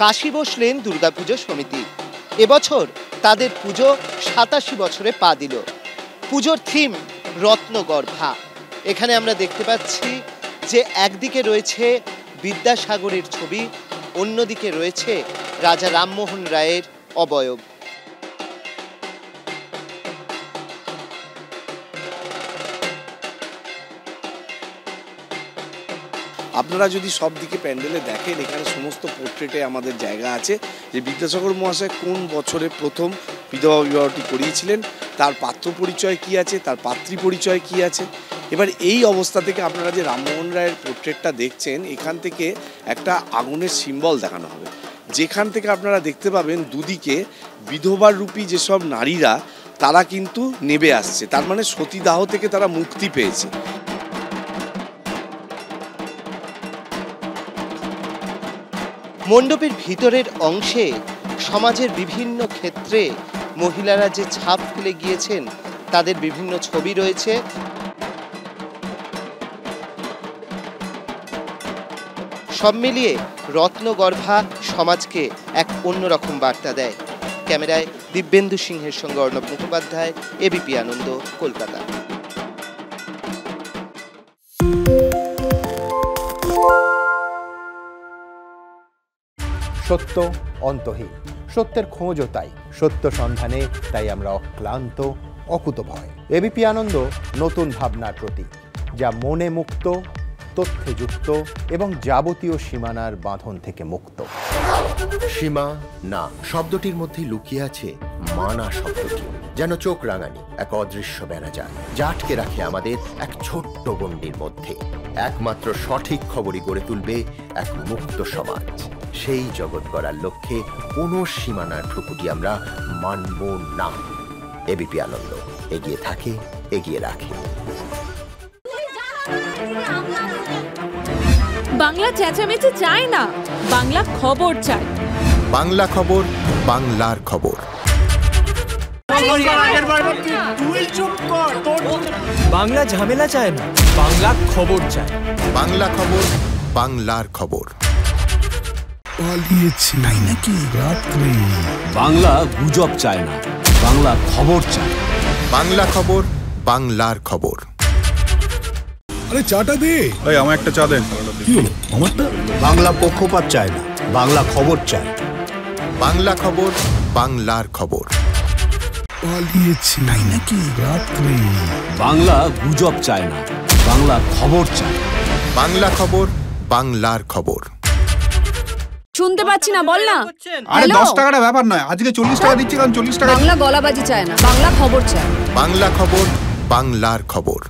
কাশী বসলেন দুর্গাপুজো সমিতি। এবছর তাদের পুজো 87 বছরে পা দিল। পুজোর থিম রত্নগর্ভা। এখানে আমরা দেখতে পাচ্ছি যে একদিকে রয়েছে বিদ্যাসাগরের ছবি, অন্যদিকে রয়েছে রাজা রামমোহন রায়ের অবয়ব। আপনারা যদি সব দিকে প্যান্ডেলে দেখেন, এখানে সমস্ত পোর্ট্রেটে আমাদের জায়গা আছে যে বিদ্যাসাগর মহাশয় কোন বছরে প্রথম বিধবা বিবাহটি করিয়েছিলেন, তার পাত্র পরিচয় কী আছে, তার পাত্রী পরিচয় কী আছে। এবার এই অবস্থা থেকে আপনারা যে রামমোহন রায়ের পোর্ট্রেটটা দেখছেন, এখান থেকে একটা আগুনের সিম্বল দেখানো হবে, যেখান থেকে আপনারা দেখতে পাবেন দুদিকে বিধবার রূপী যেসব নারীরা তারা কিন্তু নেবে আসছে, তার মানে সতীদাহ থেকে তারা মুক্তি পেয়েছে। মণ্ডপের ভিতরের অংশে সমাজের বিভিন্ন ক্ষেত্রে মহিলারা যে ছাপ ফেলে গিয়েছেন তাদের বিভিন্ন ছবি রয়েছে। সব মিলিয়ে রত্নগর্ভা সমাজকে এক অন্যরকম বার্তা দেয়। ক্যামেরায় দিব্যেন্দু সিংহের সঙ্গে অর্ণব মুখোপাধ্যায়, এবিপি আনন্দ, কলকাতা। সত্য অন্তহীন, সত্যের খোঁজও তাই, সত্য সন্ধানে তাই আমরা অক্লান্ত, অকুতভয়। এবিপি আনন্দ নতুন ভাবনার প্রতীক, যা মনে মুক্ত, তথ্যে যুক্ত এবং যাবতীয় সীমানার বাঁধন থেকে মুক্ত। সীমা না শব্দটির মধ্যে লুকিয়ে আছে মানা শব্দটি, যেন চোখ রাঙানি এক অদৃশ্য বেড়াজাল, যা আটকে রাখে আমাদের এক ছোট্ট গণ্ডির মধ্যে। একমাত্র সঠিক খবরই গড়ে তুলবে এক মুক্ত সমাজ। সেই জগৎ গড়ার লক্ষ্যে কোনো সীমানার ঠুকুটি আমরা মানব না। এবিপি আনন্দ এগিয়ে থাকে, এগিয়ে রাখে। বাংলা চেঁচামেচি চায় না, বাংলা খবর চায়। বাংলা খবর, বাংলার খবর। বাংলা ঝামেলা চায় না, বাংলা খবর চায়। বাংলা খবর, বাংলার খবর। পালিয়েছি নাকি রাত্রে। বাংলা গুজব চায় না, বাংলা খবর চায়। বাংলা খবর, বাংলার খবর। আরে চাটা দে। ভাই আমার একটা চা দেন। কি হলো আমারটা? বাংলা পক্ষপাত চায় না, বাংলা খবর চায়। বাংলা খবর, বাংলার খবর। পালিয়েছি নাকি রাত্রে। বাংলা গুজব চায় না, বাংলা খবর চায়। বাংলা খবর, বাংলার খবর। শুনতে পাচ্ছি না, বল না। আরে 10 টাকাটা ব্যাপার নয়, আজকে 40 টাকা দিচ্ছি, কারণ 40 টাকা। বাংলা গলাবাজি চায় না, বাংলা খবর চায়। বাংলা খবর, বাংলার খবর।